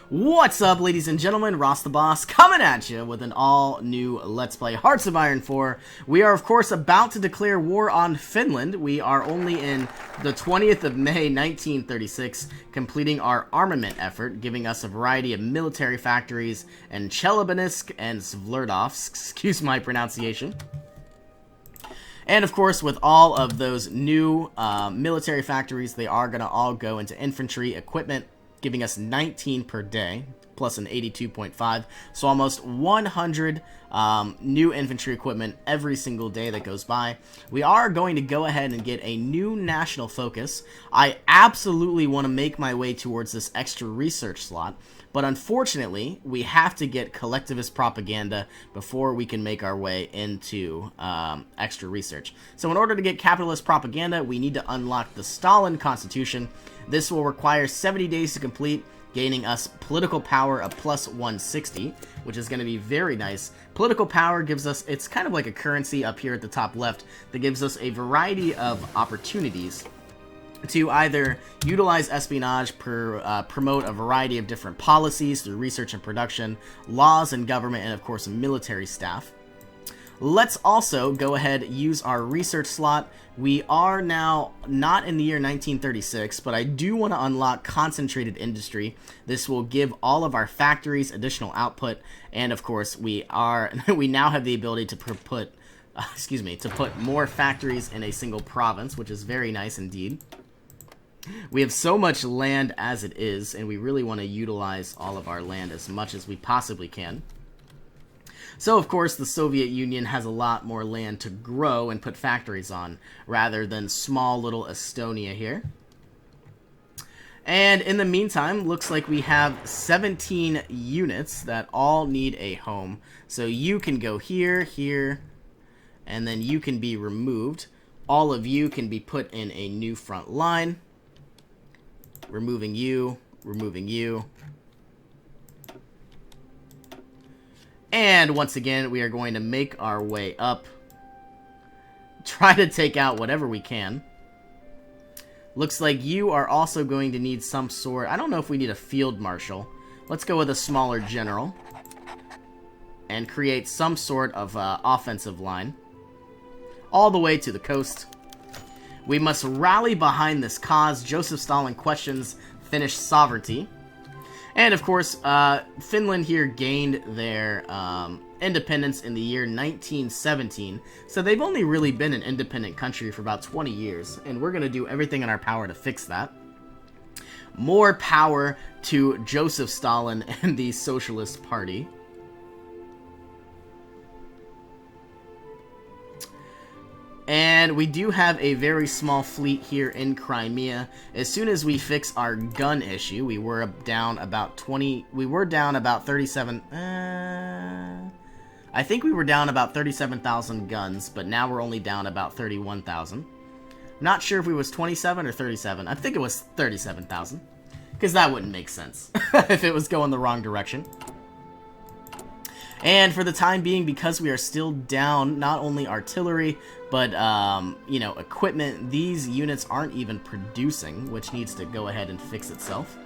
What's up, ladies and gentlemen? Ross the Boss coming at you with an all-new Let's Play Hearts of Iron 4. We are, of course, about to declare war on Finland. We are only in the 20th of May, 1936, completing our armament effort, giving us a variety of military factories in Chelyabinsk and Sverdlovsk, excuse my pronunciation. And, of course, with all of those new military factories, they are going to all go into infantry equipment, giving us 19 per day, plus an 82.5, so almost 100 new infantry equipment every single day that goes by. We are going to go ahead and get a new national focus. I absolutely want to make my way towards this extra research slot, but unfortunately, we have to get collectivist propaganda before we can make our way into extra research. So in order to get capitalist propaganda, we need to unlock the Stalin Constitution. This will require 70 days to complete, gaining us political power of plus 160, which is going to be very nice. Political power gives us, it's kind of like a currency up here at the top left, that gives us a variety of opportunities to either utilize espionage, promote a variety of different policies through research and production, laws and government, and of course military staff. Let's also go ahead and use our research slot. We are now not in the year 1936, but I do want to unlock concentrated industry. This will give all of our factories additional output, and of course we now have the ability to put more factories in a single province, which is very nice indeed. We have so much land as it is, and we really want to utilize all of our land as much as we possibly can. So, of course, the Soviet Union has a lot more land to grow and put factories on, rather than small little Estonia here. And in the meantime, looks like we have 17 units that all need a home. So you can go here, here, and then you can be removed. All of you can be put in a new front line. Removing you, removing you. And once again, we are going to make our way up. Try to take out whatever we can. Looks like you are also going to need some sort... I don't know if we need a field marshal. Let's go with a smaller general. And create some sort of offensive line. All the way to the coast. We must rally behind this cause. Joseph Stalin questions Finnish sovereignty. And, of course, Finland here gained their independence in the year 1917. So they've only really been an independent country for about 20 years. And we're going to do everything in our power to fix that. More power to Joseph Stalin and the Socialist Party. And we do have a very small fleet here in Crimea. As soon as we fix our gun issue, we were down about 37... I think we were down about 37,000 guns, but now we're only down about 31,000. Not sure if it was 27 or 37. I think it was 37,000. Because that wouldn't make sense if it was going the wrong direction. And for the time being, because we are still down not only artillery, but, you know, equipment, these units aren't even producing, which needs to go ahead and fix itself.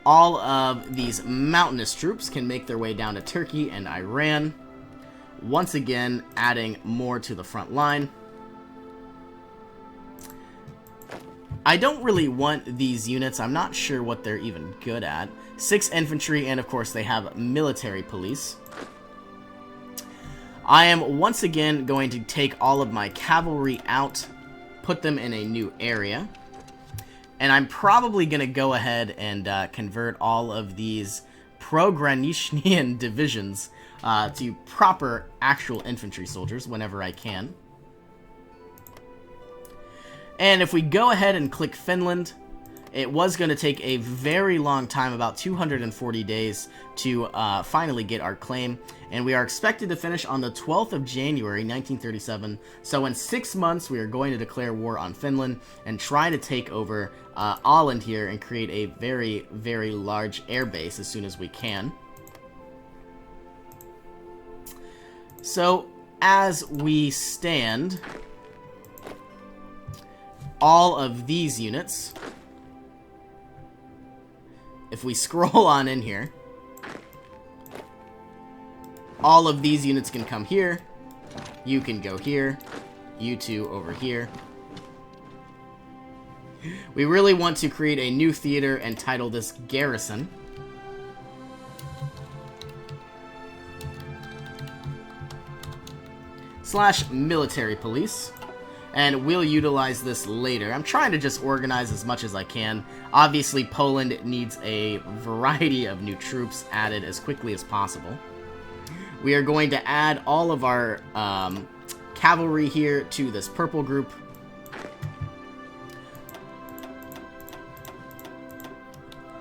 All of these mountainous troops can make their way down to Turkey and Iran, once again adding more to the front line. I don't really want these units. I'm not sure what they're even good at. 6 infantry, and of course they have military police. I am once again going to take all of my cavalry out, put them in a new area. And I'm probably going to go ahead and convert all of these Pogranichnian divisions to proper actual infantry soldiers whenever I can. And if we go ahead and click Finland, it was going to take a very long time, about 240 days, to finally get our claim. And we are expected to finish on the 12th of January, 1937. So in 6 months, we are going to declare war on Finland and try to take over Åland here and create a very, very large air base as soon as we can. So, as we stand, all of these units if we scroll on in here, all of these units can come here. You can go here. You two over here. We really want to create a new theater and title this Garrison. / military police. And we'll utilize this later. I'm trying to just organize as much as I can. Obviously, Poland needs a variety of new troops added as quickly as possible. We are going to add all of our cavalry here to this purple group.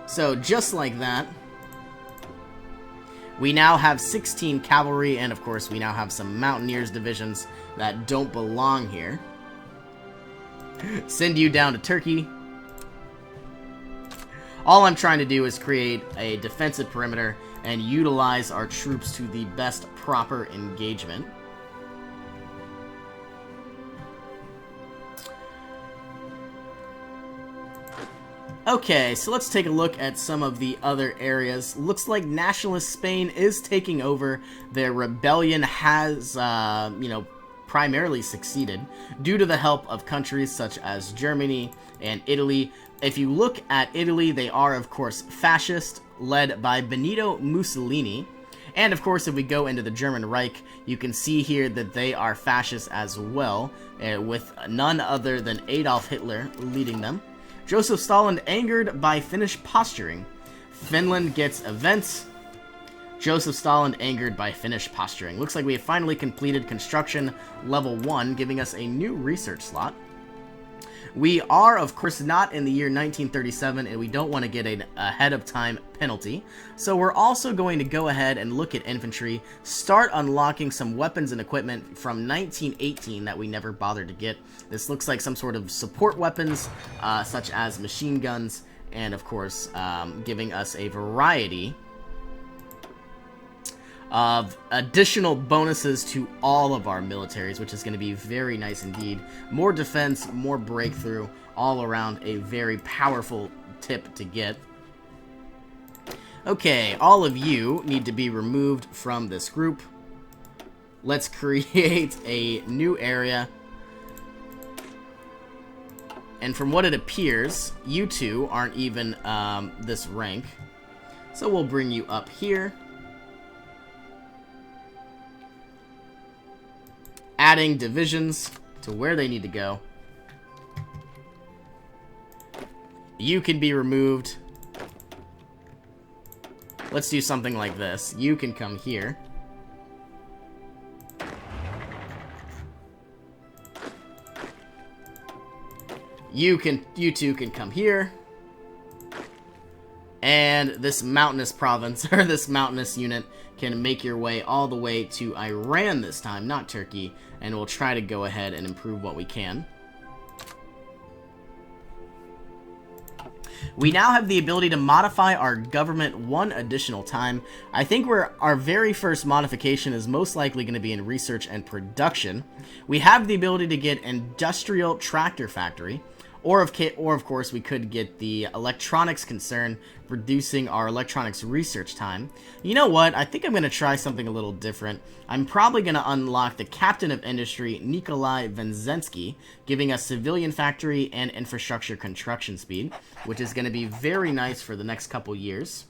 So just like that, we now have 16 cavalry, and of course we now have some mountaineers divisions that don't belong here. Send you down to Turkey. All I'm trying to do is create a defensive perimeter and utilize our troops to the best proper engagement. Okay, so let's take a look at some of the other areas. Looks like nationalist Spain is taking over. Their rebellion has, primarily succeeded due to the help of countries such as Germany and Italy. If you look at Italy, they are, of course, fascist, led by Benito Mussolini. And, of course, if we go into the German Reich, you can see here that they are fascist as well, with none other than Adolf Hitler leading them. Joseph Stalin angered by Finnish posturing. Finland gets events. Joseph Stalin angered by Finnish posturing. Looks like we have finally completed construction level 1, giving us a new research slot. We are, of course, not in the year 1937, and we don't want to get an ahead of time penalty. So we're also going to go ahead and look at infantry, start unlocking some weapons and equipment from 1918 that we never bothered to get. This looks like some sort of support weapons, such as machine guns, and of course, giving us a variety of additional bonuses to all of our militaries, which is going to be very nice indeed. More defense, more breakthrough, all around a very powerful tip to get. Okay, all of you need to be removed from this group. Let's create a new area. And from what it appears, you two aren't even this rank. So we'll bring you up here. Adding divisions to where they need to go. You can be removed. Let's do something like this. You can come here. You two can come here. And this mountainous province, or this mountainous unit, can make your way all the way to Iran this time, not Turkey, and we'll try to go ahead and improve what we can. We now have the ability to modify our government one additional time. I think our very first modification is most likely going to be in research and production. We have the ability to get industrial tractor factory. Or of course, we could get the electronics concern, reducing our electronics research time. You know what? I think I'm going to try something a little different. I'm probably going to unlock the Captain of Industry, Nikolai Venzensky, giving us civilian factory and infrastructure construction speed, which is going to be very nice for the next couple years.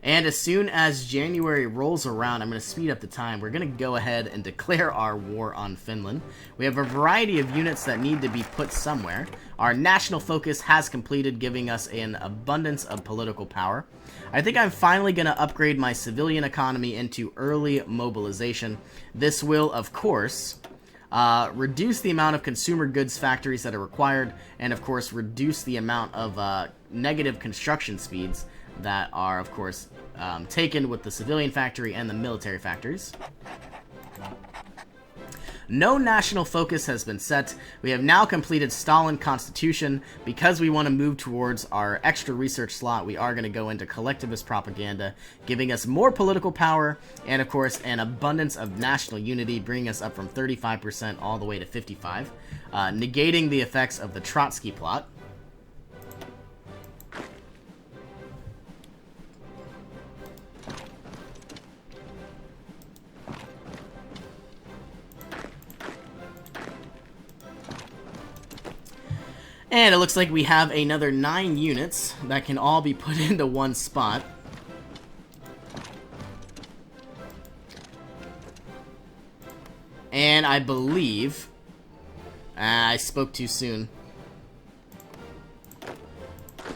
And as soon as January rolls around, I'm going to speed up the time. We're going to go ahead and declare our war on Finland. We have a variety of units that need to be put somewhere. Our national focus has completed, giving us an abundance of political power. I think I'm finally going to upgrade my civilian economy into early mobilization. This will, of course, reduce the amount of consumer goods factories that are required, and of course reduce the amount of negative construction speeds that are, of course, taken with the civilian factory and the military factories. No national focus has been set. We have now completed Stalin Constitution. Because we want to move towards our extra research slot, we are going to go into collectivist propaganda, giving us more political power and, of course, an abundance of national unity, bringing us up from 35% all the way to 55%, negating the effects of the Trotsky plot. And it looks like we have another 9 units that can all be put into one spot. And I believe... I spoke too soon.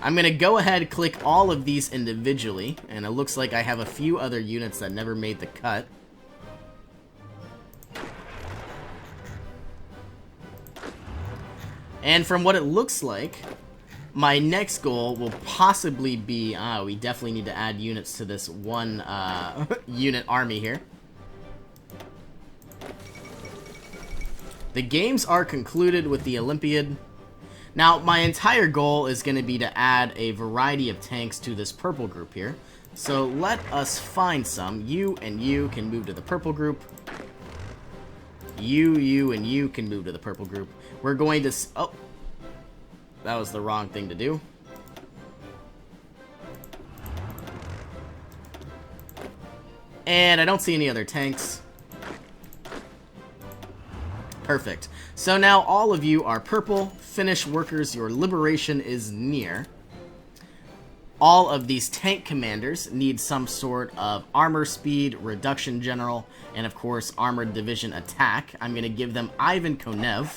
I'm going to go ahead and click all of these individually. And it looks like I have a few other units that never made the cut. And from what it looks like, my next goal will possibly be... we definitely need to add units to this one unit army here. The games are concluded with the Olympiad. Now, my entire goal is going to be to add a variety of tanks to this purple group here. So let us find some. You and you can move to the purple group. You, and you can move to the purple group. We're going to... Oh, that was the wrong thing to do. And I don't see any other tanks. Perfect. So now all of you are purple. Finnish workers, your liberation is near. All of these tank commanders need some sort of armor speed, reduction general, and of course armored division attack. I'm going to give them Ivan Konev.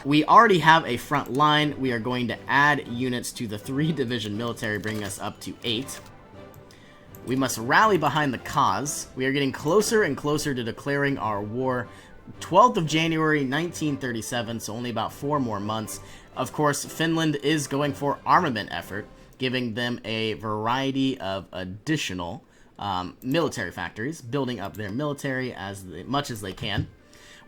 We already have a front line. We are going to add units to the 3-division military, bringing us up to 8. We must rally behind the cause. We are getting closer and closer to declaring our war. 12th of January 1937, so only about 4 more months. Of course, Finland is going for armament effort, giving them a variety of additional military factories, building up their military as much as they can.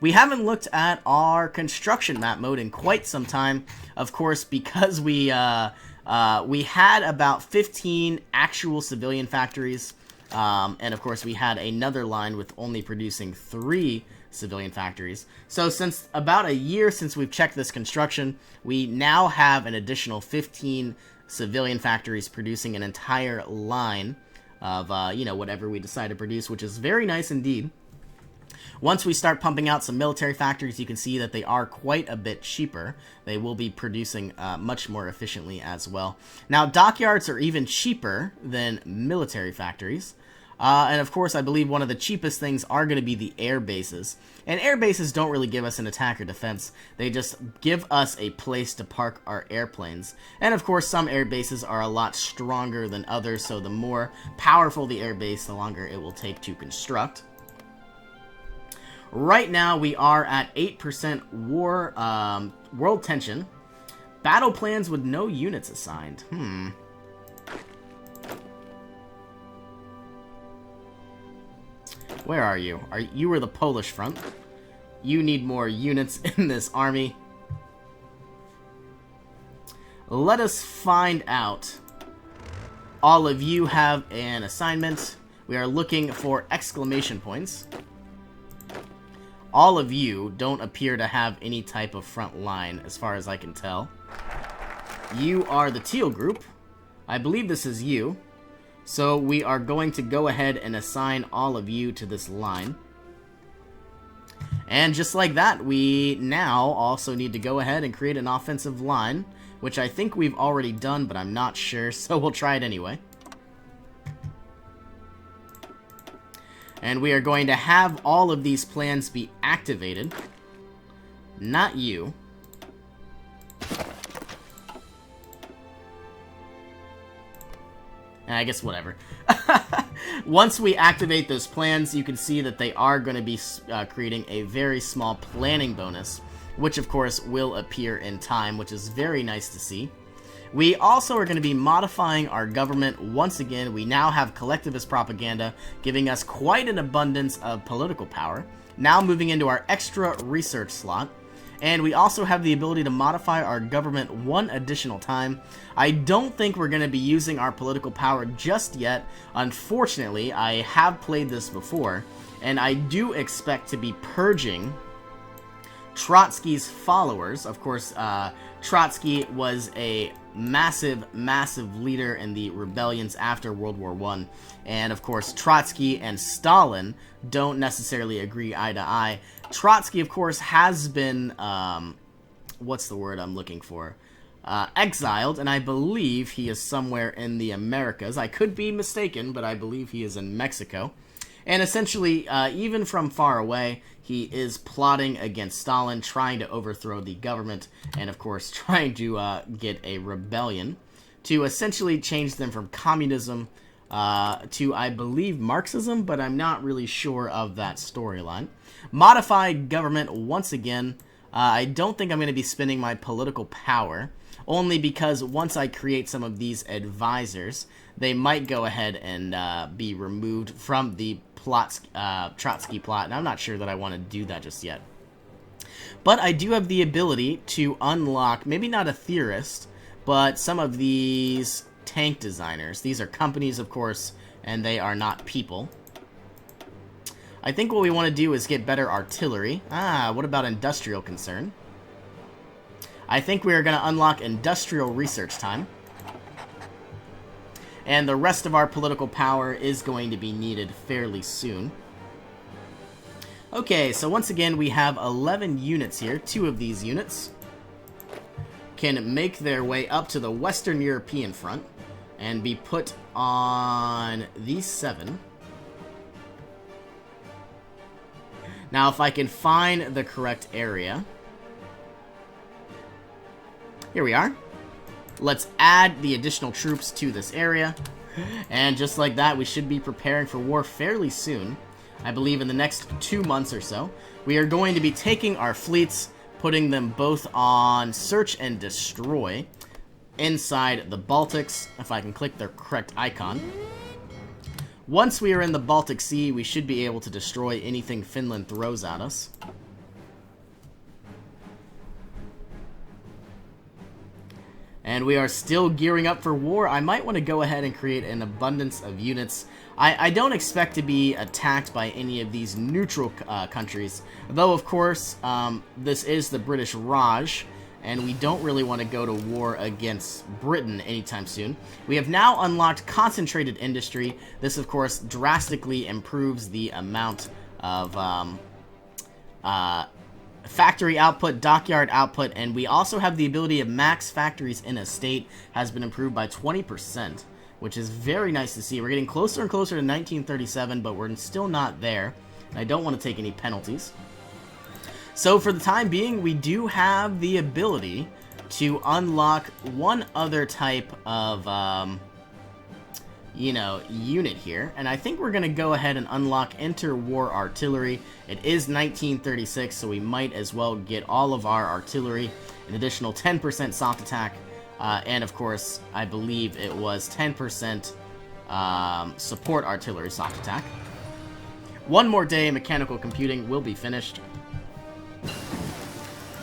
We haven't looked at our construction map mode in quite some time, of course, because we had about 15 actual civilian factories, and of course we had another line with only producing 3 civilian factories. So since about a year since we've checked this construction, we now have an additional 15 civilian factories producing an entire line of, whatever we decide to produce, which is very nice indeed. Once we start pumping out some military factories, you can see that they are quite a bit cheaper. They will be producing much more efficiently as well. Now, dockyards are even cheaper than military factories. And of course, I believe one of the cheapest things are going to be the air bases. And air bases don't really give us an attack or defense. They just give us a place to park our airplanes. And of course, some air bases are a lot stronger than others, so the more powerful the air base, the longer it will take to construct. Right now, we are at 8% war, world tension. Battle plans with no units assigned. Where are you? You were the Polish front. You need more units in this army. Let us find out. All of you have an assignment. We are looking for exclamation points. All of you don't appear to have any type of front line, as far as I can tell. You are the teal group. I believe this is you. So we are going to go ahead and assign all of you to this line. And just like that, we now also need to go ahead and create an offensive line, which I think we've already done, but I'm not sure, so we'll try it anyway. And we are going to have all of these plans be activated. Not you. I guess whatever. Once we activate those plans, you can see that they are going to be creating a very small planning bonus, which of course will appear in time, which is very nice to see. We also are going to be modifying our government once again. We now have collectivist propaganda, giving us quite an abundance of political power. Now moving into our extra research slot. And we also have the ability to modify our government one additional time. I don't think we're going to be using our political power just yet. Unfortunately, I have played this before, and I do expect to be purging Trotsky's followers. Of course, Trotsky was a massive leader in the rebellions after World War I. And of course, Trotsky and Stalin don't necessarily agree eye to eye. Trotsky, of course, has been what's the word I'm looking for? Exiled, and I believe he is somewhere in the Americas. I could be mistaken, but I believe he is in Mexico. And essentially, even from far away, he is plotting against Stalin, trying to overthrow the government, and of course, trying to get a rebellion to essentially change them from communism to, I believe, Marxism, but I'm not really sure of that storyline. Modified government, once again. I don't think I'm going to be spending my political power, only because once I create some of these advisors, they might go ahead and be removed from the Trotsky plot, and I'm not sure that I want to do that just yet. But I do have the ability to unlock, maybe not a theorist, but some of these tank designers. These are companies, of course, and they are not people. I think what we want to do is get better artillery. What about industrial concern? I think we are going to unlock industrial research time. And the rest of our political power is going to be needed fairly soon. Okay, so once again, we have 11 units here. 2 of these units can make their way up to the Western European front and be put on these 7. Now, if I can find the correct area. Here we are. Let's add the additional troops to this area. And just like that, we should be preparing for war fairly soon. I believe in the next 2 months or so. We are going to be taking our fleets, putting them both on search and destroy inside the Baltics, if I can click the correct icon. Once we are in the Baltic Sea, we should be able to destroy anything Finland throws at us. And we are still gearing up for war. I might want to go ahead and create an abundance of units. I don't expect to be attacked by any of these neutral countries. Though, of course, this is the British Raj, and we don't really want to go to war against Britain anytime soon. We have now unlocked concentrated industry. This, of course, drastically improves the amount of factory output, dockyard output, and we also have the ability of max factories in a state has been improved by 20%, which is very nice to see. We're getting closer and closer to 1937, but we're still not there, and I don't want to take any penalties. So for the time being, we do have the ability to unlock one other type of unit here, and I think we're going to go ahead and unlock interwar artillery. It is 1936, so we might as well get all of our artillery, an additional 10% soft attack, and of course, I believe it was 10% support artillery soft attack. One more day, mechanical computing will be finished.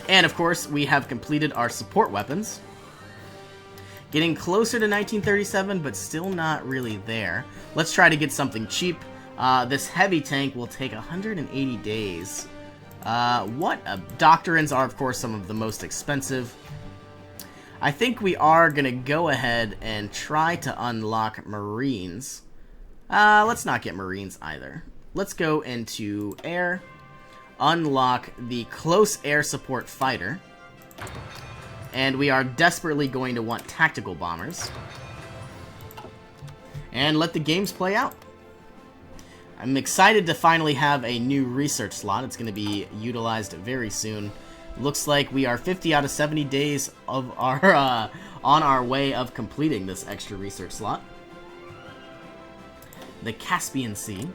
And of course, we have completed our support weapons. Getting closer to 1937, but still not really there. Let's try to get something cheap. This heavy tank will take 180 days. Doctrines are, of course, some of the most expensive. I think we are going to go ahead and try to unlock Marines. Let's not get Marines either. Let's go into air. Unlock the close air support fighter. And we are desperately going to want tactical bombers. And let the games play out. I'm excited to finally have a new research slot. It's going to be utilized very soon. Looks like we are 50 out of 70 days of our on our way of completing this extra research slot. The Caspian Sea.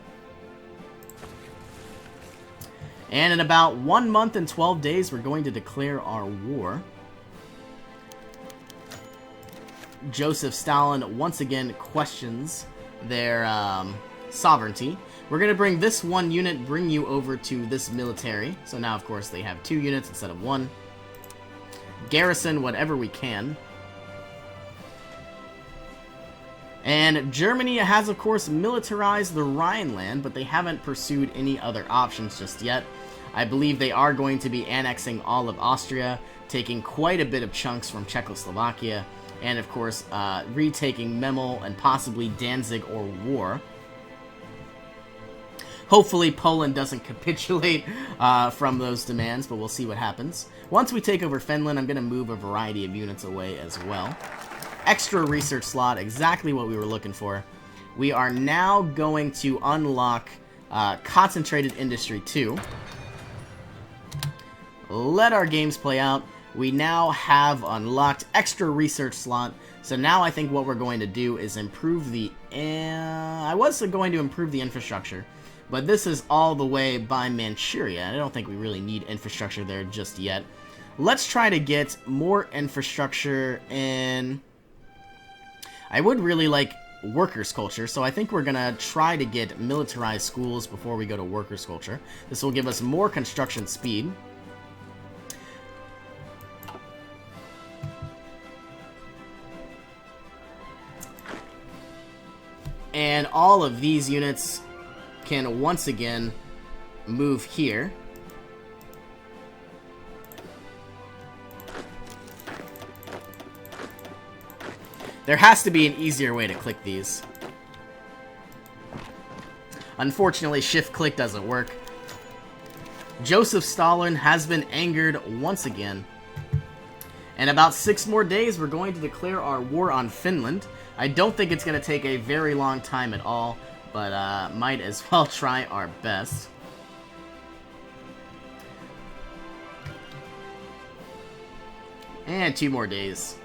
And in about 1 month and 12 days, we're going to declare our war. Joseph Stalin once again questions their sovereignty. We're going to bring this one unit, bring you over to this military. So now, of course, they have 2 units instead of 1. Garrison whatever we can. And Germany has, of course, militarized the Rhineland, but they haven't pursued any other options just yet. I believe they are going to be annexing all of Austria, taking quite a bit of chunks from Czechoslovakia, and, of course, retaking Memel and possibly Danzig or War. Hopefully Poland doesn't capitulate from those demands, but we'll see what happens. Once we take over Finland, I'm going to move a variety of units away as well. Extra research slot, exactly what we were looking for. We are now going to unlock Concentrated Industry 2. Let our games play out. We now have unlocked extra research slot. So now I think what we're going to do is improve the... I was going to improve the infrastructure, but this is all the way by Manchuria. I don't think we really need infrastructure there just yet. Let's try to get more infrastructure in... I would really like workers' culture, so I think we're going to try to get militarized schools before we go to workers' culture. This will give us more construction speed. And all of these units can once again move here. There has to be an easier way to click these. Unfortunately, shift-click doesn't work. Joseph Stalin has been angered once again. In about 6 more days, we're going to declare our war on Finland. I don't think it's going to take a very long time at all, but might as well try our best. And 2 more days.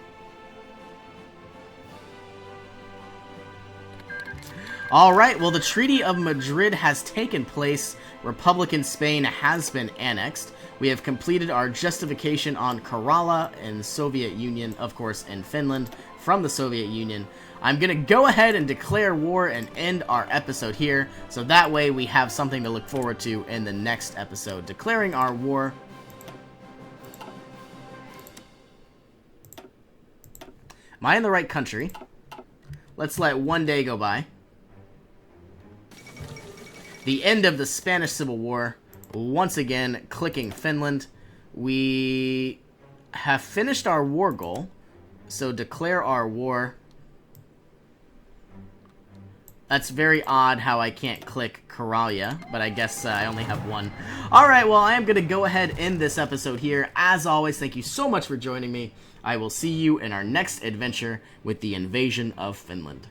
Alright, well the Treaty of Madrid has taken place. Republican Spain has been annexed. We have completed our justification on Kerala in Soviet Union, of course in Finland, from the Soviet Union. I'm going to go ahead and declare war and end our episode here, so that way we have something to look forward to in the next episode. Declaring our war. Am I in the right country? Let's let 1 day go by. The end of the Spanish Civil War. Once again, clicking Finland. We have finished our war goal. So declare our war. That's very odd how I can't click Karalia, but I guess I only have 1. Alright, well, I am going to go ahead and end this episode here. As always, thank you so much for joining me. I will see you in our next adventure with the invasion of Finland.